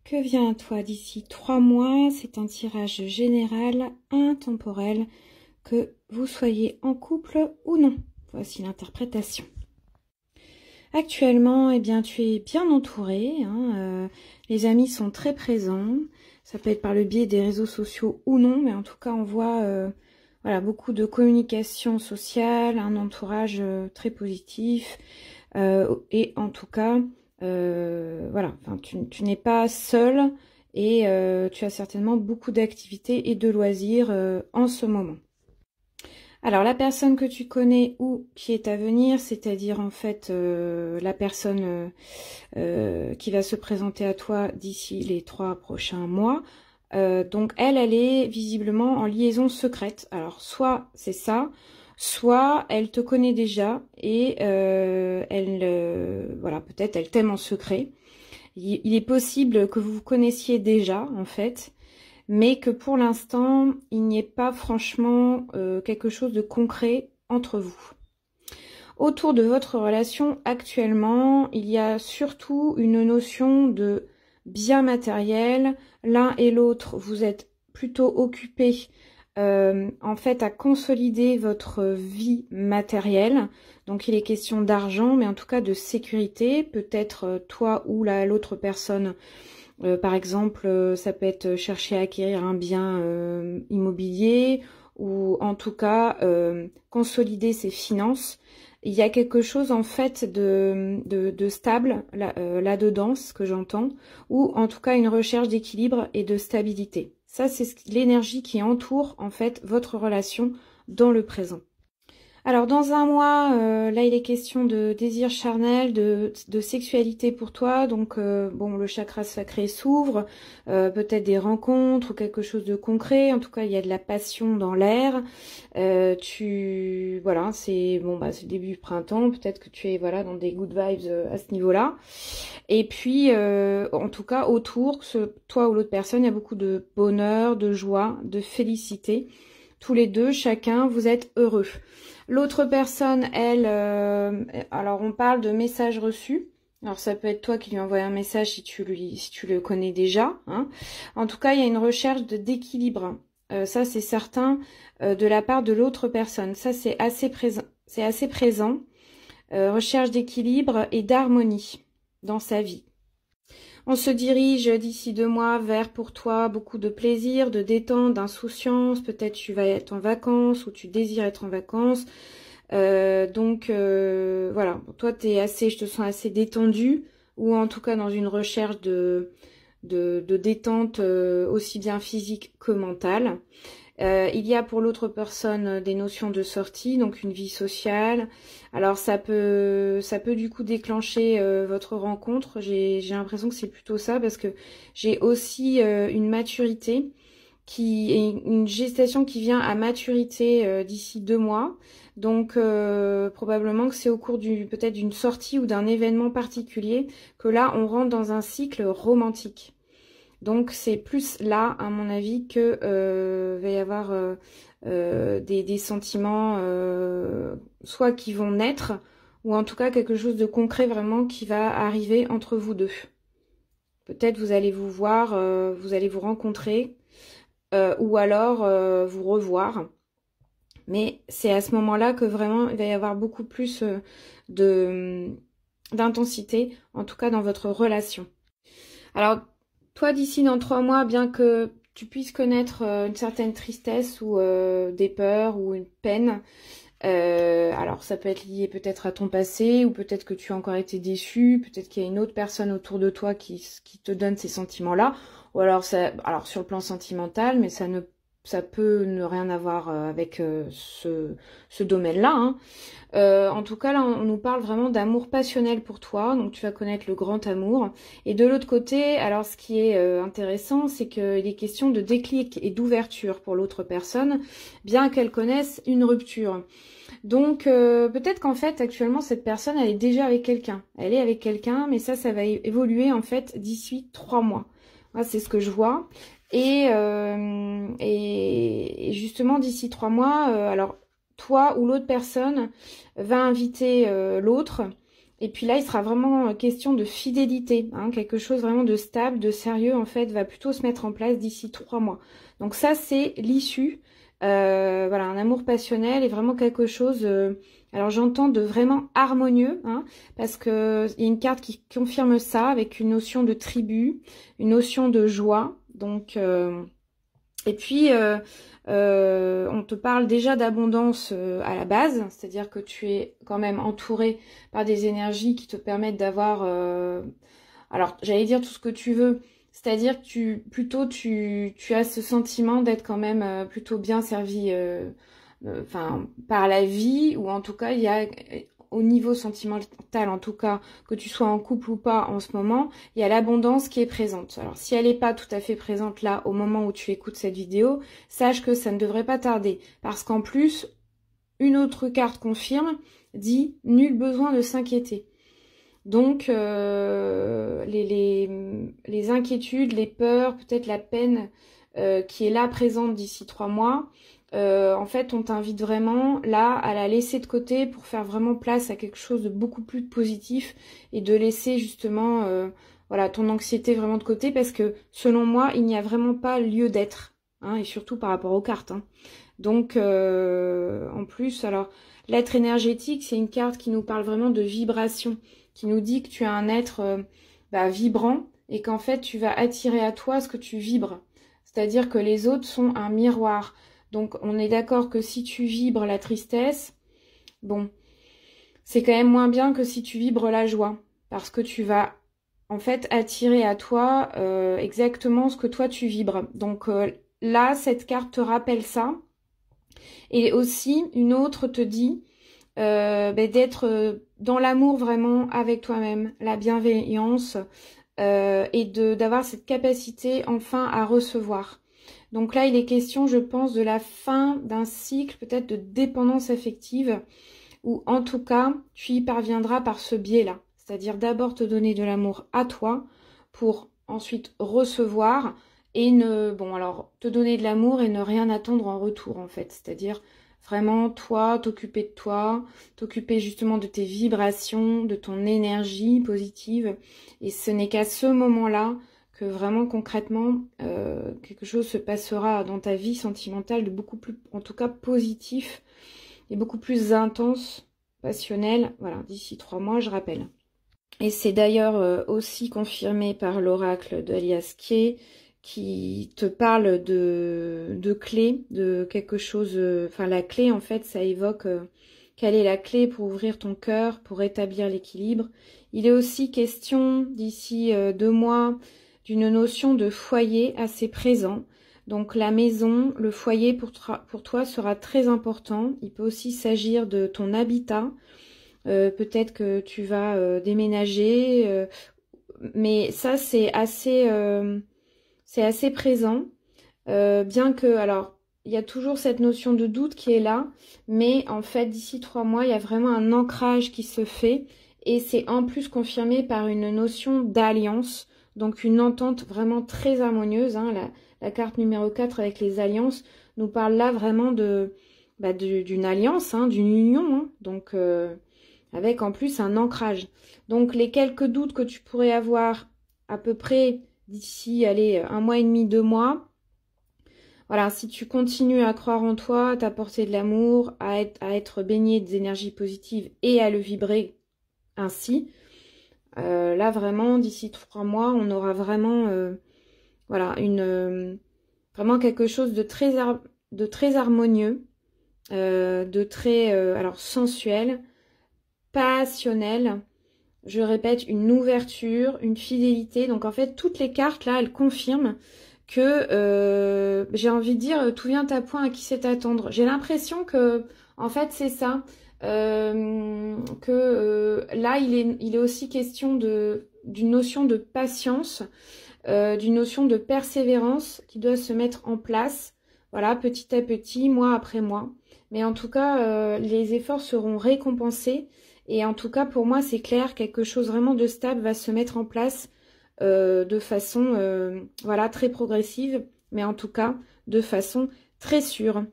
Que vient à toi d'ici 3 mois? C'est un tirage général, intemporel, que vous soyez en couple ou non. Voici l'interprétation. Actuellement, eh bien, tu es bien entouré. Les amis sont très présents. Ça peut être par le biais des réseaux sociaux ou non, mais en tout cas, on voit voilà, beaucoup de communication sociale, un entourage très positif. Et en tout cas, voilà, enfin, tu n'es pas seul et tu as certainement beaucoup d'activités et de loisirs en ce moment. Alors, la personne que tu connais ou qui est à venir, c'est-à-dire en fait la personne qui va se présenter à toi d'ici les 3 prochains mois, donc elle est visiblement en liaison secrète. Alors, soit c'est ça, soit elle te connaît déjà et voilà, peut-être elle t'aime en secret. Il est possible que vous vous connaissiez déjà, en fait, mais que pour l'instant, il n'y ait pas franchement quelque chose de concret entre vous. Autour de votre relation actuellement, il y a surtout une notion de bien matériel. L'un et l'autre, vous êtes plutôt occupés en fait à consolider votre vie matérielle. Donc il est question d'argent, mais en tout cas de sécurité. Peut-être toi ou l'autre personne. Par exemple, ça peut être chercher à acquérir un bien immobilier ou en tout cas consolider ses finances. Il y a quelque chose en fait de stable là-dedans, ce que j'entends, ou en tout cas une recherche d'équilibre et de stabilité. Ça, c'est l'énergie qui entoure en fait votre relation dans le présent. Alors dans un mois, là il est question de désir charnel, de sexualité pour toi, donc bon, le chakra sacré s'ouvre, peut-être des rencontres ou quelque chose de concret, en tout cas il y a de la passion dans l'air, voilà, c'est bon, bah c'est le début du printemps, peut-être que tu es voilà dans des good vibes à ce niveau-là, et puis en tout cas autour, toi ou l'autre personne, il y a beaucoup de bonheur, de joie, de félicité, tous les deux, chacun, vous êtes heureux. L'autre personne, elle, alors on parle de messages reçus. Alors ça peut être toi qui lui envoies un message si tu le connais déjà. En tout cas, il y a une recherche d'équilibre. Ça, c'est certain de la part de l'autre personne. Ça, c'est assez présent. C'est assez présent. Recherche d'équilibre et d'harmonie dans sa vie. On se dirige d'ici 2 mois vers, pour toi, beaucoup de plaisir, de détente, d'insouciance. Peut-être tu vas être en vacances ou tu désires être en vacances. Donc, voilà. Toi, je te sens assez détendue ou en tout cas dans une recherche de détente aussi bien physique que mentale. Il y a pour l'autre personne des notions de sortie, donc une vie sociale. Alors ça peut du coup déclencher votre rencontre. J'ai l'impression que c'est plutôt ça parce que j'ai aussi une maturité une gestation qui vient à maturité d'ici 2 mois. Donc probablement que c'est au cours peut-être d'une sortie ou d'un événement particulier que là on rentre dans un cycle romantique. Donc c'est plus là, à mon avis, que va y avoir des sentiments soit qui vont naître, ou en tout cas quelque chose de concret vraiment qui va arriver entre vous deux. Peut-être vous allez vous voir, vous allez vous rencontrer, ou alors vous revoir. Mais c'est à ce moment-là que vraiment il va y avoir beaucoup plus d'intensité, en tout cas dans votre relation. Alors, toi, d'ici dans 3 mois, bien que tu puisses connaître une certaine tristesse ou des peurs ou une peine, alors ça peut être lié peut-être à ton passé ou peut-être que tu as encore été déçu, peut-être qu'il y a une autre personne autour de toi qui te donne ces sentiments-là, ou alors sur le plan sentimental, mais ça peut ne rien avoir avec ce domaine-là. En tout cas, là, on nous parle vraiment d'amour passionnel pour toi, donc tu vas connaître le grand amour. Et de l'autre côté, alors ce qui est intéressant, c'est qu'il est question de déclic et d'ouverture pour l'autre personne, bien qu'elle connaisse une rupture. Donc peut-être qu'en fait, actuellement, cette personne, elle est déjà avec quelqu'un. Elle est avec quelqu'un, mais ça va évoluer en fait d'ici 3 mois. Voilà, c'est ce que je vois. Et justement, d'ici 3 mois, alors toi ou l'autre personne va inviter l'autre Et puis là, il sera vraiment question de fidélité, hein, quelque chose vraiment de stable, de sérieux, en fait, va plutôt se mettre en place d'ici 3 mois. Donc ça, c'est l'issue. Voilà, un amour passionnel est vraiment quelque chose, alors j'entends de vraiment harmonieux, hein, parce que il y a une carte qui confirme ça, avec une notion de tribu, une notion de joie. Donc, et puis, on te parle déjà d'abondance à la base, c'est-à-dire que tu es quand même entouré par des énergies qui te permettent d'avoir, alors j'allais dire tout ce que tu veux, c'est-à-dire que tu as ce sentiment d'être quand même plutôt bien servi, enfin par la vie, ou en tout cas il y a au niveau sentimental, en tout cas, que tu sois en couple ou pas en ce moment, il y a l'abondance qui est présente. Alors, si elle n'est pas tout à fait présente là, au moment où tu écoutes cette vidéo, sache que ça ne devrait pas tarder. Parce qu'en plus, une autre carte confirme, dit « nul besoin de s'inquiéter ». Donc, les inquiétudes, les peurs, peut-être la peine qui est là présente d'ici 3 mois, en fait, on t'invite vraiment là à la laisser de côté pour faire vraiment place à quelque chose de beaucoup plus positif et de laisser justement voilà, ton anxiété vraiment de côté, parce que selon moi, il n'y a vraiment pas lieu d'être, hein, et surtout par rapport aux cartes, hein. Donc, en plus, alors, l'être énergétique, c'est une carte qui nous parle vraiment de vibration, qui nous dit que tu es un être vibrant et qu'en fait, tu vas attirer à toi ce que tu vibres. C'est-à-dire que les autres sont un miroir. Donc, on est d'accord que si tu vibres la tristesse, bon, c'est quand même moins bien que si tu vibres la joie. Parce que tu vas, en fait, attirer à toi exactement ce que toi, tu vibres. Donc, là, cette carte te rappelle ça. Et aussi, une autre te dit d'être dans l'amour vraiment avec toi-même, la bienveillance, et d'avoir cette capacité enfin à recevoir. Donc là, il est question, je pense, de la fin d'un cycle, peut-être de dépendance affective, ou en tout cas, tu y parviendras par ce biais-là. C'est-à-dire d'abord te donner de l'amour à toi, pour ensuite recevoir, et te donner de l'amour et ne rien attendre en retour, en fait. C'est-à-dire vraiment, toi, t'occuper de toi, t'occuper justement de tes vibrations, de ton énergie positive. Et ce n'est qu'à ce moment-là que vraiment concrètement quelque chose se passera dans ta vie sentimentale de beaucoup plus, en tout cas positif et beaucoup plus intense, passionnel, voilà, d'ici 3 mois, je rappelle. Et c'est d'ailleurs aussi confirmé par l'oracle d'Alias Kay, qui te parle de clé, de quelque chose, enfin la clé en fait, ça évoque quelle est la clé pour ouvrir ton cœur, pour rétablir l'équilibre. Il est aussi question d'ici 2 mois d'une notion de foyer assez présent. Donc la maison, le foyer pour toi sera très important. Il peut aussi s'agir de ton habitat. Peut-être que tu vas déménager, mais ça c'est assez présent. Bien que, alors, il y a toujours cette notion de doute qui est là, mais en fait d'ici 3 mois, il y a vraiment un ancrage qui se fait, et c'est en plus confirmé par une notion d'alliance. Donc une entente vraiment très harmonieuse, hein. La carte numéro 4 avec les alliances nous parle là vraiment d'une alliance, hein, d'une union, hein. Donc avec en plus un ancrage. Donc les quelques doutes que tu pourrais avoir à peu près d'ici, allez, 1 mois et demi, 2 mois, voilà, si tu continues à croire en toi, à t'apporter de l'amour, à être baigné des énergies positives et à le vibrer ainsi, là vraiment d'ici 3 mois, on aura vraiment voilà, vraiment quelque chose de très harmonieux, de très alors sensuel, passionnel. Je répète, une ouverture, une fidélité. Donc en fait, toutes les cartes là, elles confirment que j'ai envie de dire, tout vient à point, à qui sait attendre. J'ai l'impression que en fait c'est ça, là il est aussi question d'une notion de patience, d'une notion de persévérance qui doit se mettre en place, voilà, petit à petit, mois après mois. Mais en tout cas, les efforts seront récompensés. Et en tout cas, pour moi, c'est clair, quelque chose vraiment de stable va se mettre en place de façon voilà, très progressive, mais en tout cas, de façon très sûre.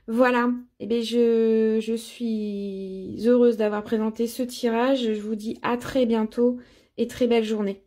Voilà, eh bien, je suis heureuse d'avoir présenté ce tirage. Je vous dis à très bientôt et très belle journée.